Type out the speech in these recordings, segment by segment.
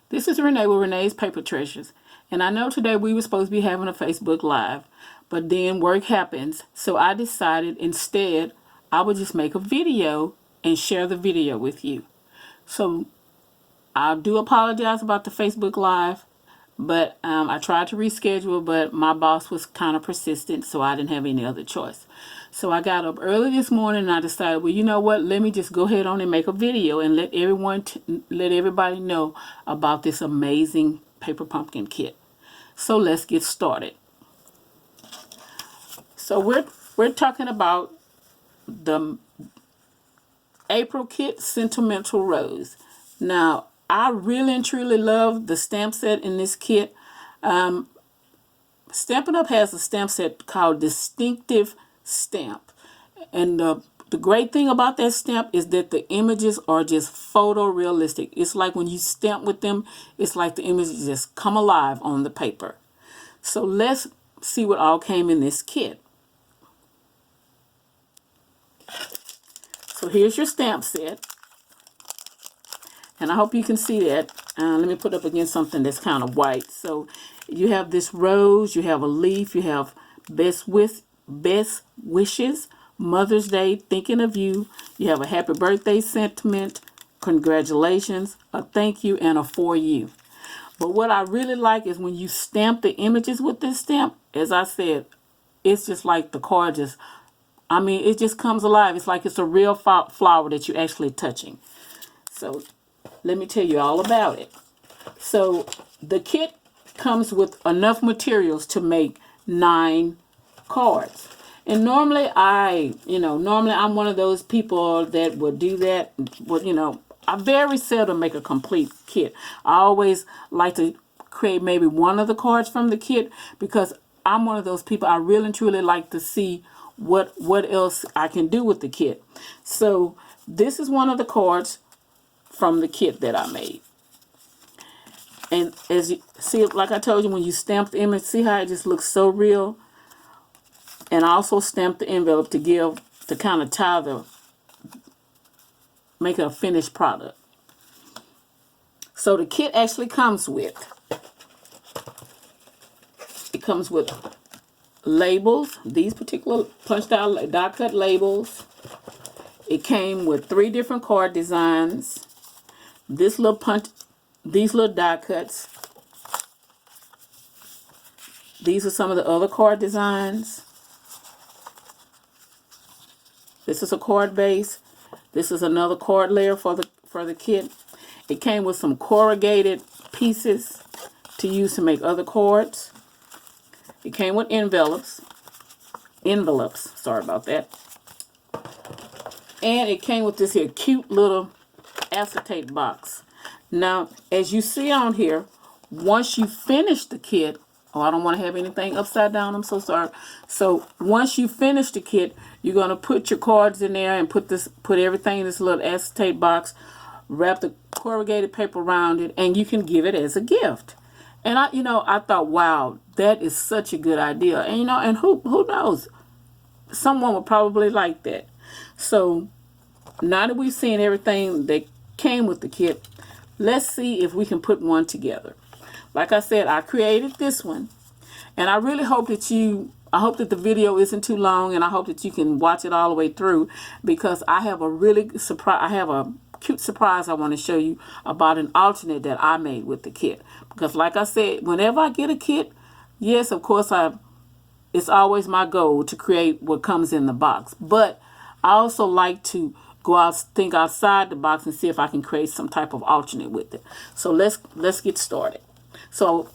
This is Renee with Renee's Paper Treasures. And I know today we were supposed to be having a Facebook Live, but then work happens. So I decided instead I would just make a video and share the video with you. So I do apologize about the Facebook Live, but I tried to reschedule, but my boss was kind of persistent, so I didn't have any other choice. So I got up early this morning and I decided, well, you know what? Let me just go ahead on and make a video and let everybody know about this amazing paper pumpkin kit. So let's get started. So we're talking about the April kit, Sentimental Rose. Now, I really and truly love the stamp set in this kit. Stampin' Up! Has a stamp set called Distinctive Stamp. And the great thing about that stamp is that the images are just photorealistic. It's like when you stamp with them, it's like the images just come alive on the paper. So let's see what all came in this kit. So here's your stamp set. And I hope you can see that. Let me put up against something that's kind of white. So you have this rose, you have a leaf, you have best wishes, Mother's Day, thinking of you. You have a happy birthday sentiment, congratulations, a thank you, and a for you. But what I really like is when you stamp the images with this stamp, as I said, it's just like the card just, it just comes alive. It's like it's a real flower that you're actually touching. So let me tell you all about it. So the kit comes with enough materials to make 9 cards. And normally I'm one of those people that would do that. But, I very seldom make a complete kit. I always like to create maybe one of the cards from the kit because I'm one of those people. I really and truly like to see what else I can do with the kit. So this is one of the cards from the kit that I made. And as you see, like I told you, when you stamp the image, see how it just looks so real? And I also stamped the envelope to kind of make it a finished product. So the kit actually comes with labels, these particular punched out die cut labels. It came with 3 different card designs. These little die cuts. These are some of the other card designs. This is a card base. This is another card layer for the kit. It came with some corrugated pieces to use to make other cards. It came with envelopes. Sorry about that. And it came with this here cute little acetate box. Now, as you see on here, once you finish the kit, I don't want to have anything upside down, I'm so sorry. So once you finish the kit, you're going to put your cards in there and put everything in this little acetate box, wrap the corrugated paper around it, and you can give it as a gift. And I thought, wow, that is such a good idea. And and who knows? Someone would probably like that. So now that we've seen everything that came with the kit, let's see if we can put one together. Like I said, I created this one, and I really hope that the video isn't too long, and I hope that you can watch it all the way through, because I have a cute surprise I want to show you about an alternate that I made with the kit. Because like I said, whenever I get a kit, yes, of course, it's always my goal to create what comes in the box. But I also like to think outside the box and see if I can create some type of alternate with it. So let's get started. So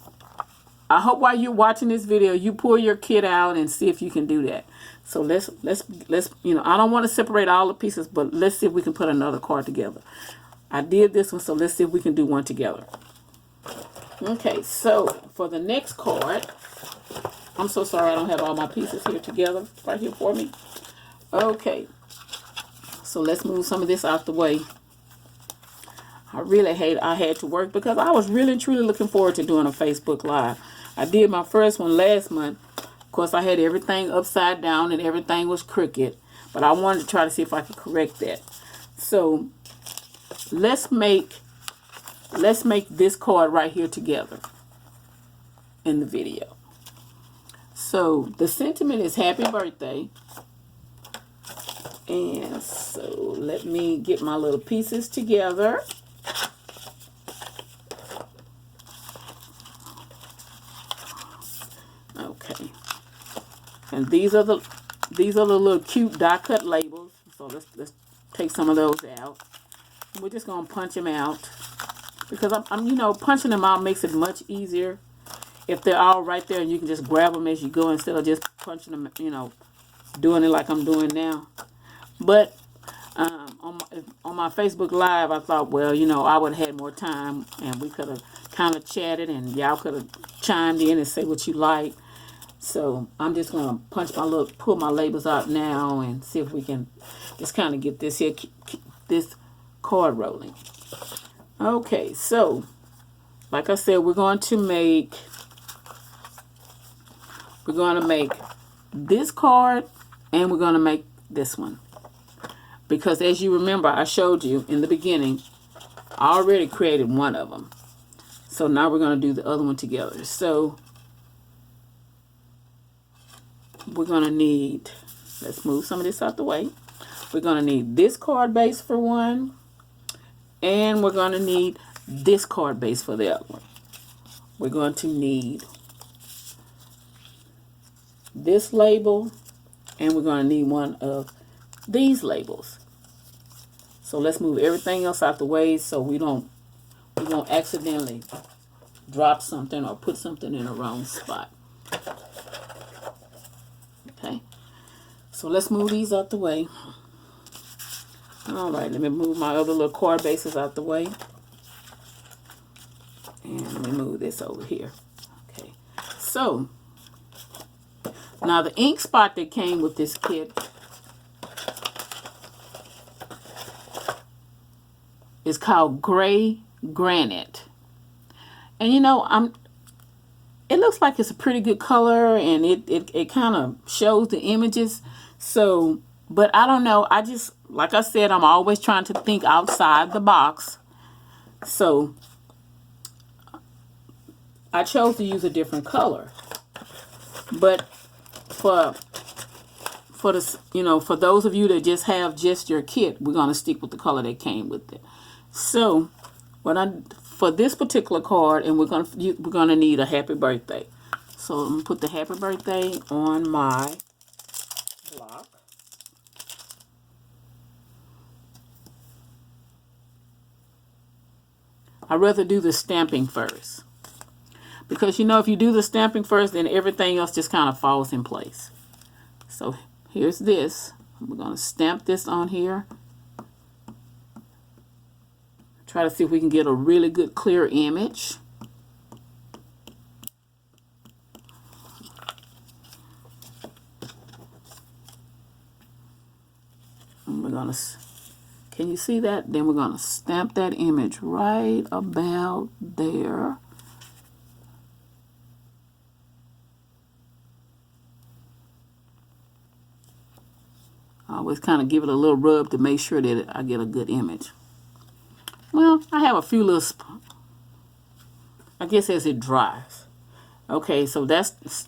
I hope while you're watching this video, you pull your kit out and see if you can do that. So let's I don't want to separate all the pieces, but let's see if we can put another card together. I did this one, so let's see if we can do one together. Okay, so for the next card, I'm so sorry I don't have all my pieces here together right here for me. Okay, so let's move some of this out the way. I really hate I had to work because I was really and truly looking forward to doing a Facebook Live. I did my first one last month. Of course, I had everything upside down and everything was crooked. But I wanted to try to see if I could correct that. So let's make let's make this card right here together in the video. So the sentiment is happy birthday. And so let me get my little pieces together. Okay. And these are the little cute die cut labels. So let's take some of those out. We're just gonna punch them out because I'm you know, punching them out makes it much easier if they're all right there and you can just grab them as you go instead of just punching them, you know, doing it like I'm doing now. But on my Facebook Live, I thought, well, you know, I would have had more time and we could have kind of chatted and y'all could have chimed in and say what you like. So I'm just gonna pull my labels out now and see if we can just kind of get this here, this card rolling. Okay, so like I said, we're going to make this card and we're going to make this one. Because as you remember, I showed you in the beginning, I already created one of them. So now we're going to do the other one together. So we're going to need, let's move some of this out the way. We're going to need this card base for one. And we're going to need this card base for the other one. We're going to need this label. And we're going to need one of these labels. So let's move everything else out the way so we won't accidentally drop something or put something in the wrong spot. Okay. So let's move these out the way. All right, let me move my other little card bases out the way. And let me move this over here. Okay. So now the ink spot that came with this kit is called Gray Granite. And you know, it looks like it's a pretty good color and it kind of shows the images. So, but I don't know. I just, like I said, I'm always trying to think outside the box. So I chose to use a different color. But for this, you know, for those of you that just have just your kit, we're going to stick with the color that came with it. So for this particular card, and we're going to need a happy birthday. So I'm going to put the happy birthday on my block. I'd rather do the stamping first. Because, you know, if you do the stamping first, then everything else just kind of falls in place. So here's this. We're going to stamp this on here. Try to see if we can get a really good clear image. And we're going to, can you see that? Then we're going to stamp that image right about there. I always kind of give it a little rub to make sure that I get a good image. Well, I have a few little, I guess as it dries. Okay, so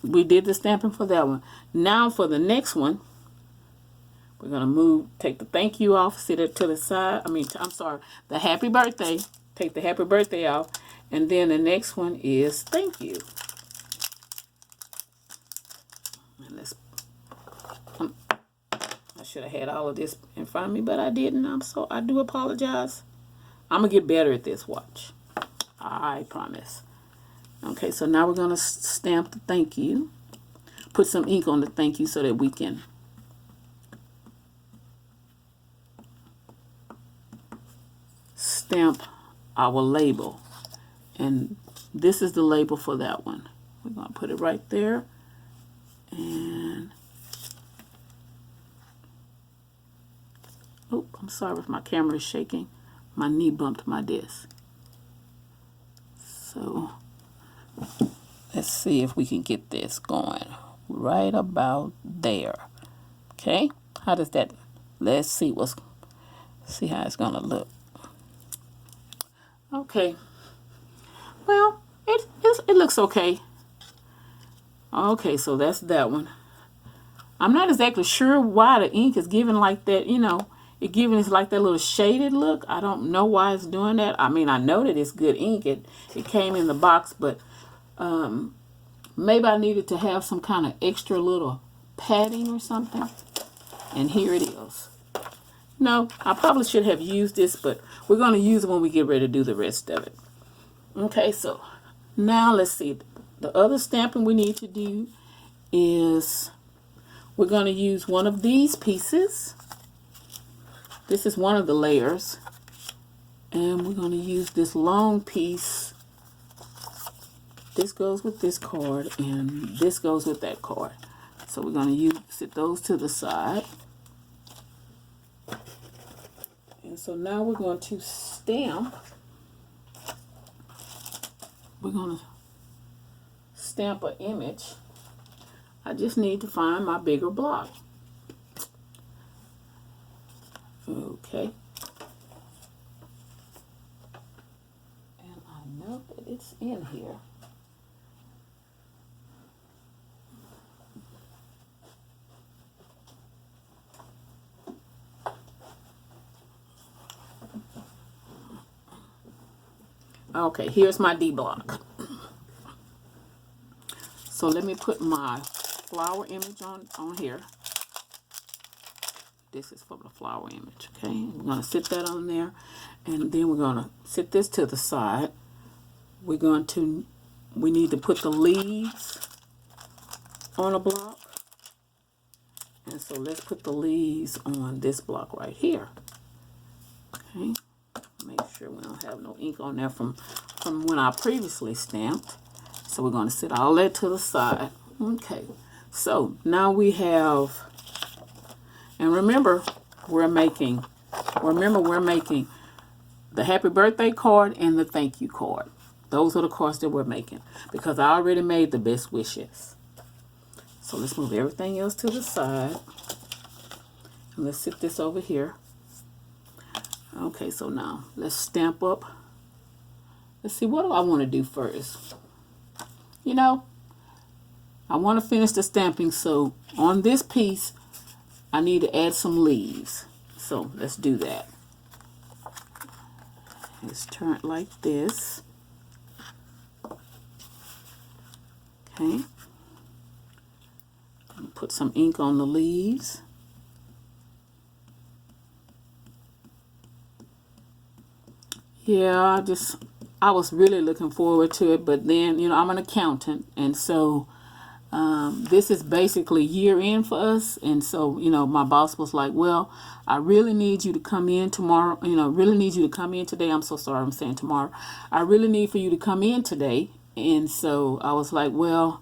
we did the stamping for that one. Now for the next one, we're going to take the thank you off, sit it to the side. I'm sorry, the happy birthday. Take the happy birthday off. And then the next one is thank you. And I should have had all of this in front of me, but I didn't. I do apologize. I'm going to get better at this, watch. I promise. Okay, so now we're going to stamp the thank you. Put some ink on the thank you so that we can stamp our label. And this is the label for that one. We're going to put it right there. And, oh, I'm sorry if my camera is shaking. My knee bumped my desk. So let's see if we can get this going right about there. Okay, how does that? Let's see how it's gonna look. Okay, it looks okay. Okay, so that's that one. I'm not exactly sure why the ink is giving like that, you know, it giving us like that little shaded look. I don't know why it's doing that. I mean, I know that it's good ink. It came in the box, but maybe I needed to have some kind of extra little padding or something. And here it is. No, I probably should have used this, but we're going to use it when we get ready to do the rest of it. Okay, so now let's see. The other stamping we need to do is we're going to use one of these pieces. This is one of the layers. And we're going to use this long piece. This goes with this card, and this goes with that card. So we're going to sit those to the side. And so now we're going to stamp. We're going to stamp an image. I just need to find my bigger block. Okay. And I know that it's in here. Okay, here's my D block. So let me put my flower image on here. This is for the flower image, okay? We're going to sit that on there, and then we're going to sit this to the side. We need to put the leaves on a block. And so let's put the leaves on this block right here. Okay? Make sure we don't have no ink on there from when I previously stamped. So we're going to sit all that to the side. Okay, so now we have, and remember we're making the happy birthday card and the thank you card. Those are the cards that we're making because I already made the best wishes. So let's move everything else to the side. And let's sit this over here. Okay, so now let's stamp up. Let's see, what do I want to do first? You know, I want to finish the stamping, so on this piece, I need to add some leaves. So let's do that. Let's turn it like this. Okay. Put some ink on the leaves. Yeah, I was really looking forward to it, but then, you know, I'm an accountant, and so this is basically year end for us, and so, you know, my boss was like, well, I really need you to come in tomorrow, you know, really need you to come in today. I'm so sorry, I'm saying tomorrow. I really need for you to come in today, and so I was like, well,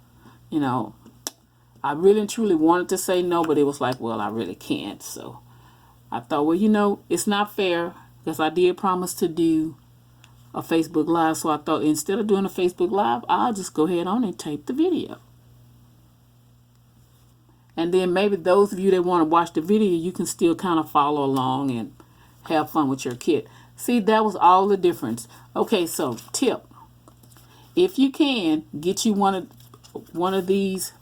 you know, I really and truly wanted to say no, but it was like, well, I really can't, so I thought, well, you know, it's not fair, because I did promise to do a Facebook Live, so I thought instead of doing a Facebook Live, I'll just go ahead on and tape the video. And then maybe those of you that want to watch the video, you can still kind of follow along and have fun with your kid. See, that was all the difference. Okay, so tip. If you can, get you one of these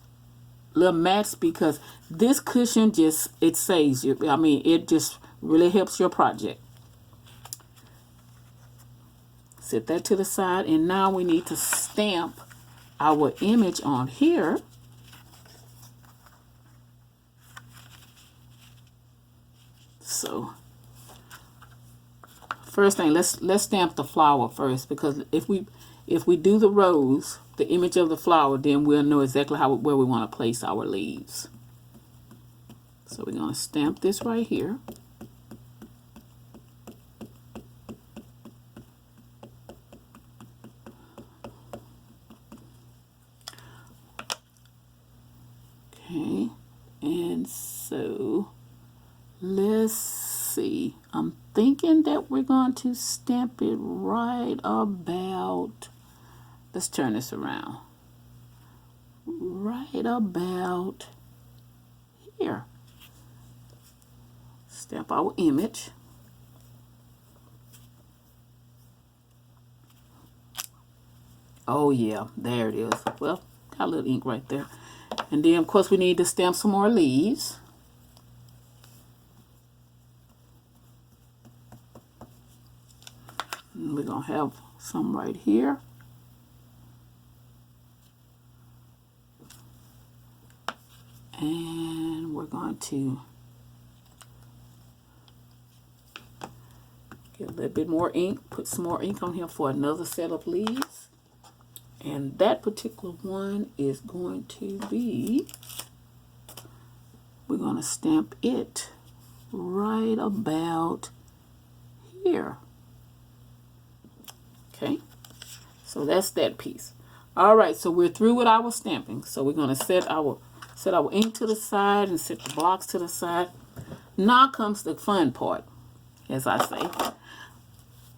little mats, because this cushion it saves you. I mean, it just really helps your project. Set that to the side, and now we need to stamp our image on here. So first thing, let's stamp the flower first, because if we do the rose, the image of the flower, then we'll know exactly where we want to place our leaves. So we're going to stamp this right here. Okay, and so let's see. I'm thinking that we're going to stamp it right about, let's turn this around, right about here. Stamp our image. Oh yeah, there it is. Well, got a little ink right there. And then of course we need to stamp some more leaves. And we're gonna have some right here. And we're going to get a little bit more ink, put some more ink on here for another set of leaves. And that particular one is going to be, we're going to stamp it right about here. Okay, so that's that piece. All right, so we're through with our stamping. So we're going to set our ink to the side and set the blocks to the side. Now comes the fun part, as I say.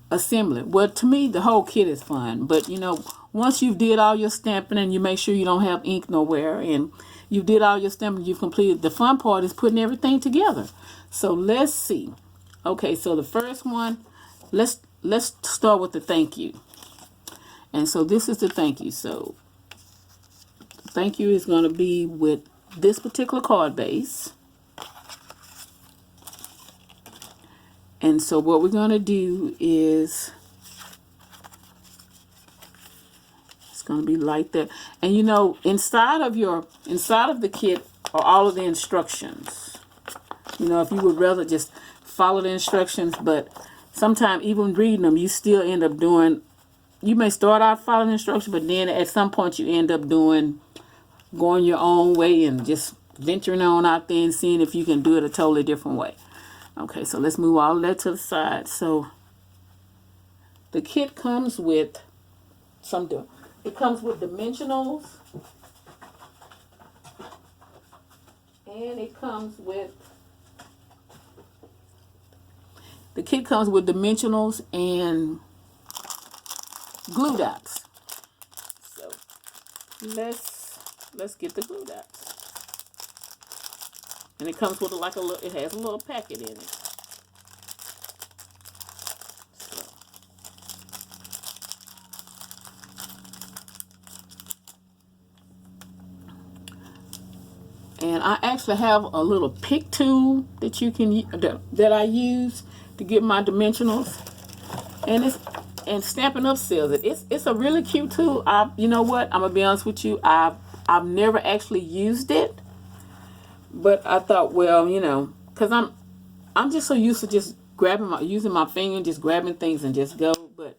Assembly. Well, to me, the whole kit is fun. But, you know, once you've did all your stamping and you make sure you don't have ink nowhere and you did all your stamping, you've completed, the fun part is putting everything together. So let's see. Okay, so the first one, let's start with the thank you. And so this is the thank you. So the thank you is going to be with this particular card base. And so what we're going to do is, it's going to be like that. And you know, inside of the kit are all of the instructions. You know, if you would rather just follow the instructions, but sometimes even reading them, you still end up doing, you may start out following the instructions, but then at some point you end up going your own way and just venturing on out there and seeing if you can do it a totally different way. Okay, so let's move all of that to the side. So the kit comes with it comes with dimensionals, and it comes with, the kit comes with dimensionals and glue dots. So let's get the glue dots. And it comes with it has a little packet in it. So. And I actually have a little pick tool that you can that I use to get my dimensionals. And Stampin' Up sells it. It's a really cute tool. You know what? I'm gonna be honest with you. I've never actually used it. But I thought, well, you know, because I'm just so used to just using my finger and just grabbing things and just go. But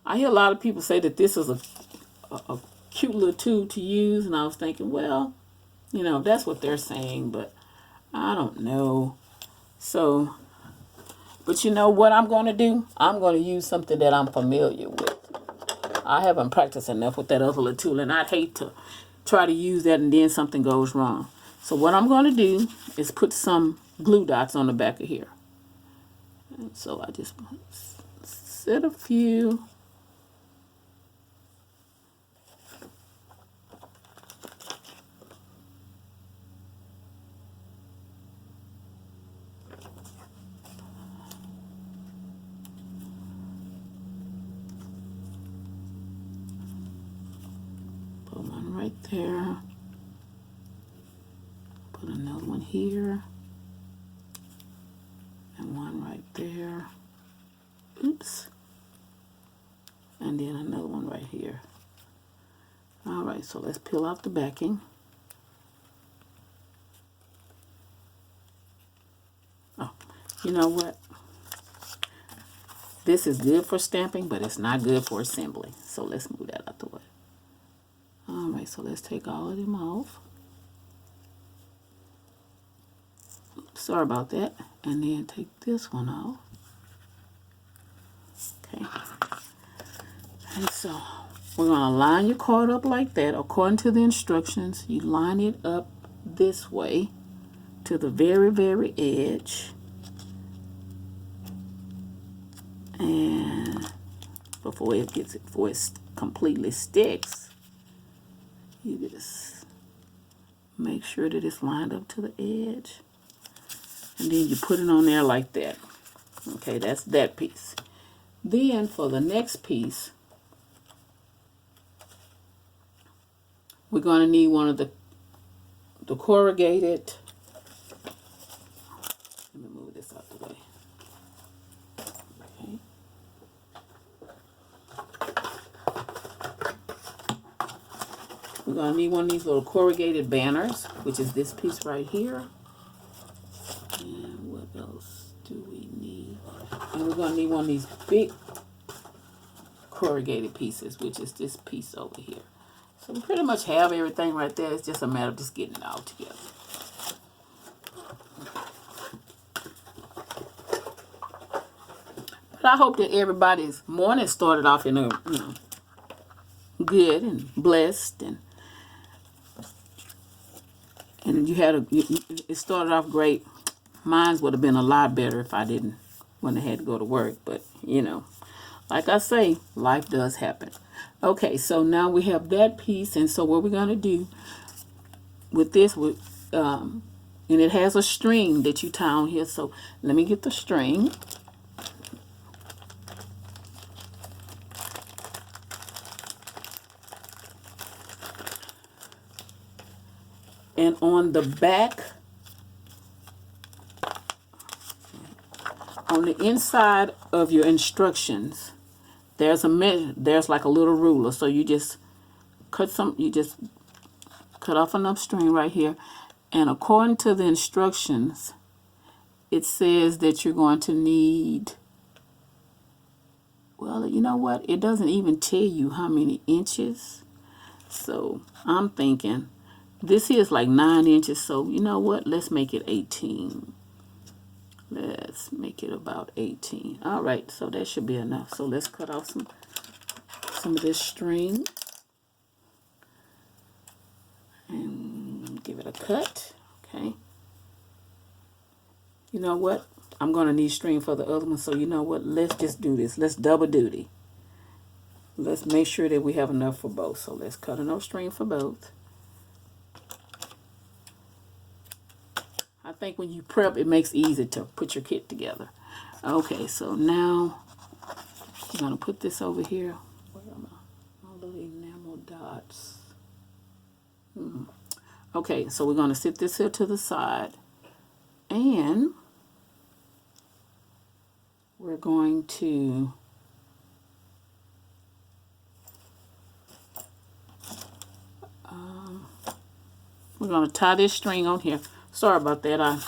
I hear a lot of people say that this is a cute little tool to use, and I was thinking, well, you know, that's what they're saying, but I don't know. So, but you know what I'm going to do? I'm going to use something that I'm familiar with. I haven't practiced enough with that other little tool, and I'd hate to try to use that and then something goes wrong. So what I'm going to do is put some glue dots on the back of here. And so I just set a few. Put one right there. Put another one here, and one right there. Oops. And then another one right here. All right, so let's peel off the backing. Oh, you know what? This is good for stamping, but it's not good for assembly. So let's move that out the way. All right, so let's take all of them off. Sorry about that. And then take this one off. Okay. And so we're going to line your card up like that. According to the instructions, you line it up this way to the very, very edge. And before it completely sticks, you just make sure that it's lined up to the edge. And then you put it on there like that. Okay, that's that piece. Then for the next piece, we're going to need one of the corrugated. Let me move this out the way. Okay. We're going to need one of these little corrugated banners, which is this piece right here. And what else do we need? And we're going to need one of these big corrugated pieces, which is this piece over here. So we pretty much have everything right there. It's just a matter of just getting it all together. But I hope that everybody's morning started off in a, good and blessed, and you had it started off great. Mine would have been a lot better if I wouldn't have had to go to work. But like I say, life does happen. Okay, so now we have that piece, and so what we're gonna do with this, and it has a string that you tie on here. So let me get the string. And on the back, on the inside of your instructions, there's like a little ruler. So you just cut off enough string right here. And according to the instructions, it says that you're going to need, well, you know what? It doesn't even tell you how many inches. So I'm thinking this is like 9 inches. So you know what? Let's make it 18. Let's make it about 18. All right, so that should be enough. So let's cut off some of this string and give it a cut. Okay. You know what? I'm going to need string for the other one. So you know what? Let's just do this. Let's double duty. Let's make sure that we have enough for both. So let's cut enough string for both. I think when you prep, it makes it easy to put your kit together. Okay, so now I'm going to put this over here. Where are my little enamel dots? Okay, so we're going to sit this here to the side. And we're going to tie this string on here. Sorry about that. I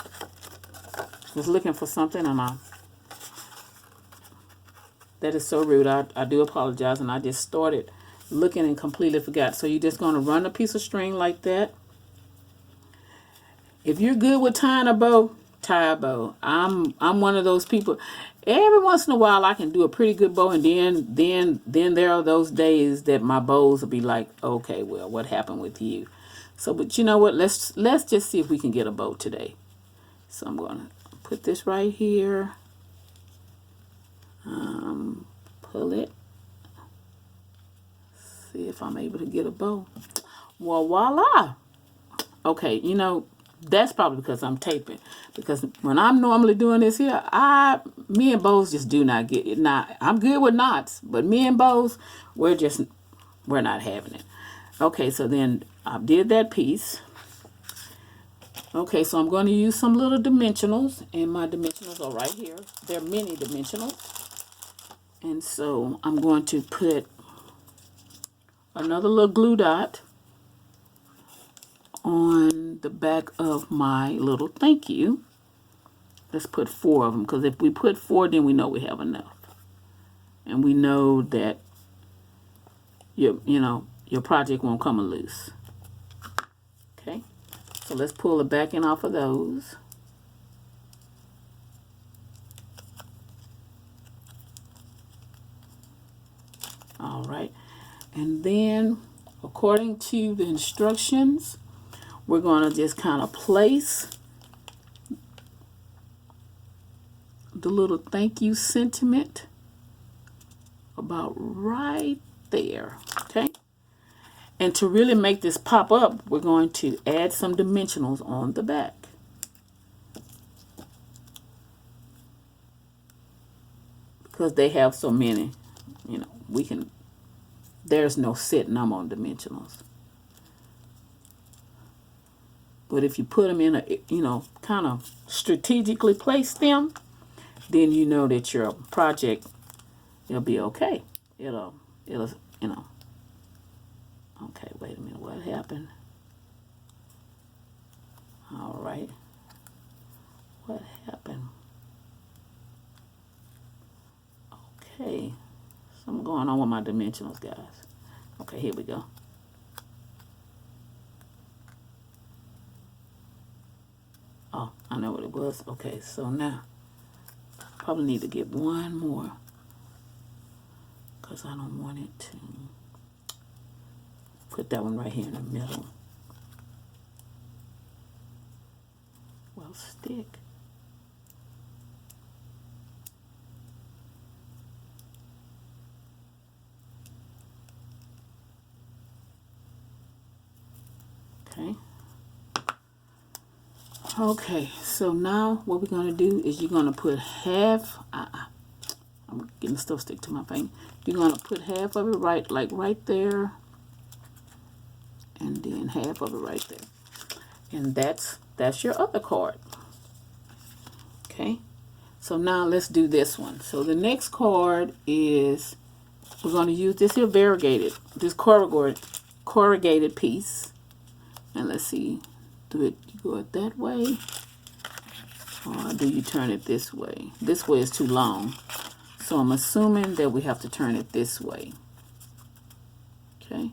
was looking for something and that is so rude. I do apologize, and I just started looking and completely forgot. So you're just going to run a piece of string like that. If you're good with tying a bow, tie a bow. I'm one of those people. Every once in a while I can do a pretty good bow, and then there are those days that my bows will be like, okay, well, what happened with you? So, but you know what? Let's just see if we can get a bow today. So I'm going to put this right here. Pull it. See if I'm able to get a bow. Well, voila. Okay, that's probably because I'm taping. Because when I'm normally doing this here, me and bows just do not get it. Now, I'm good with knots, but me and bows, we're not having it. Okay, so then I did that piece. Okay, so I'm going to use some little dimensionals, and my dimensionals are right here. They're mini dimensionals. And so I'm going to put another little glue dot on the back of my little thank you. Let's put 4 of them, because if we put 4, then we know we have enough. And we know that your project won't come loose. Okay, so let's pull the backing off of those. All right, and then according to the instructions, we're going to just kind of place the little thank you sentiment about right there. Okay, and to really make this pop up, we're going to add some dimensionals on the back. Because they have so many, there's no set number on dimensionals. But if you put them in a, kind of strategically place them, then you know that your project, it'll be okay. It'll, okay, wait a minute, what happened? All right, what happened? Okay, something going on with my dimensionals, guys. Okay, here we go. Oh, I know what it was. Okay, so now, probably need to get one more, because I don't want it to put that one right here in the middle. Well, stick. Okay. Okay, so now what we're going to do is you're going to put half, I'm getting stuff stick to my finger. You're going to put half of it right there, and then half of it right there. And that's your other card. Okay, so now let's do this one. So the next card is, we're going to use this here this corrugated piece. And let's see, you go it that way, or do you turn it this way? This way is too long, so I'm assuming that we have to turn it this way. Okay,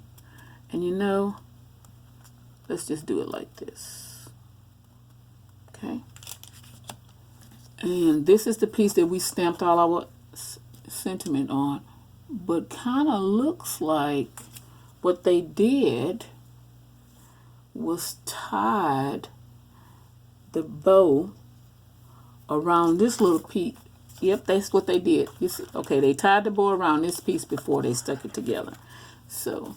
and let's just do it like this. Okay, and this is the piece that we stamped all our sentiment on, but kind of looks like what they did was tied the bow around this little piece. Yep, that's what they did. Okay, they tied the bow around this piece before they stuck it together. So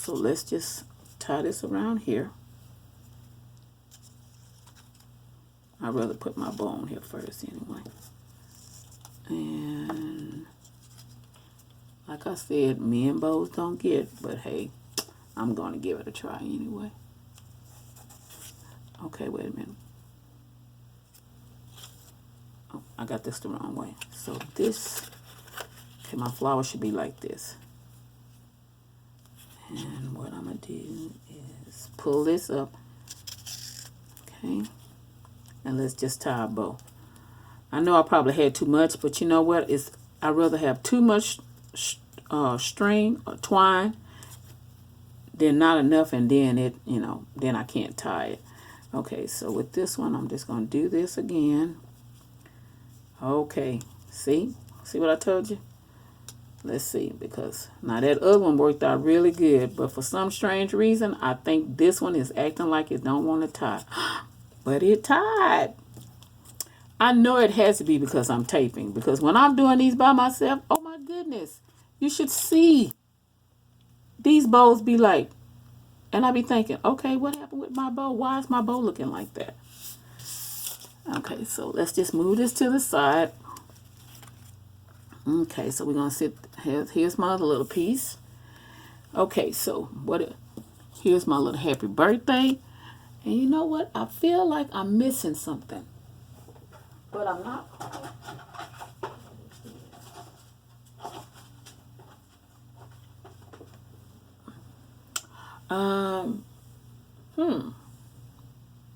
let's just tie this around here. I'd rather put my bow on here first anyway. And like I said, me and bows don't get, but hey, I'm going to give it a try anyway. Okay, wait a minute. Oh, I got this the wrong way. So this, okay, my flower should be like this. And what I'm going to do is pull this up. Okay. And let's just tie a bow. I know I probably had too much, but you know what? I'd rather have too much string or twine than not enough, and then then I can't tie it. Okay, so with this one, I'm just going to do this again. Okay, see what I told you? Let's see, because now that other one worked out really good, but for some strange reason, I think this one is acting like it don't want to tie. But it tied. I know it has to be because I'm taping, because when I'm doing these by myself, oh my goodness, you should see these bows be like, and I be thinking, okay, what happened with my bow? Why is my bow looking like that? Okay, so let's just move this to the side. Okay, so we're going to here's my other little piece. Okay, so here's my little happy birthday. And you know what? I feel like I'm missing something. But I'm not.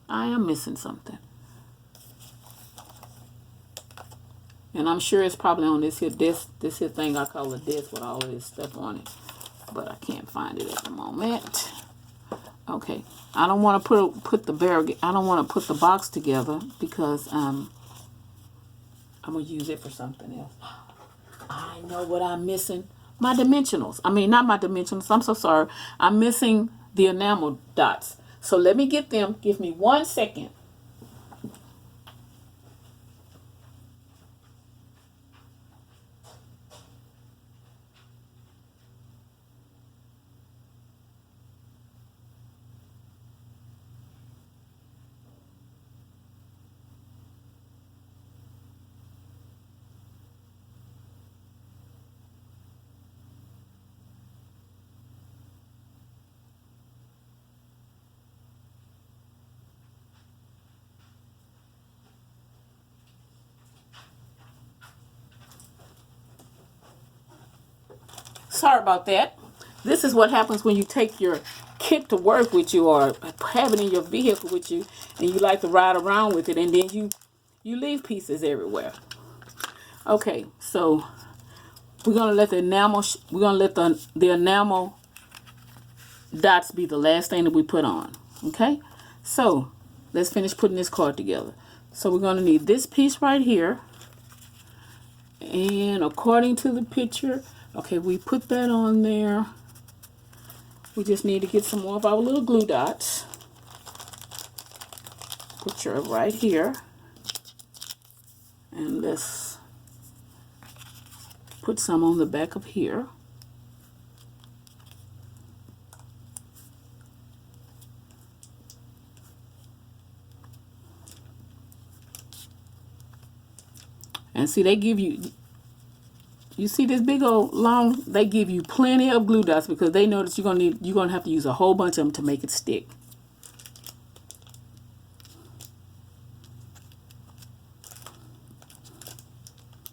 I am missing something. And I'm sure it's probably on this here thing I call a disc with all of this stuff on it. But I can't find it at the moment. Okay. I don't want to put the box together because I'm gonna use it for something else. I know what I'm missing. My dimensionals. I mean, not my dimensionals. I'm so sorry. I'm missing the enamel dots. So let me get them. Give me 1 second. Sorry about that. This is what happens when you take your kit to work with you or have it in your vehicle with you and you like to ride around with it and then you leave pieces everywhere. Okay, so we're gonna let the enamel the enamel dots be the last thing that we put on. Okay, so let's finish putting this card together. So we're gonna need this piece right here, and according to the picture, okay, we put that on there. We just need to get some more of our little glue dots. Put your right here. And let's put some on the back of here. And see, they give you, you see this big old long, they give you plenty of glue dots because they know that you're gonna have to use a whole bunch of them to make it stick.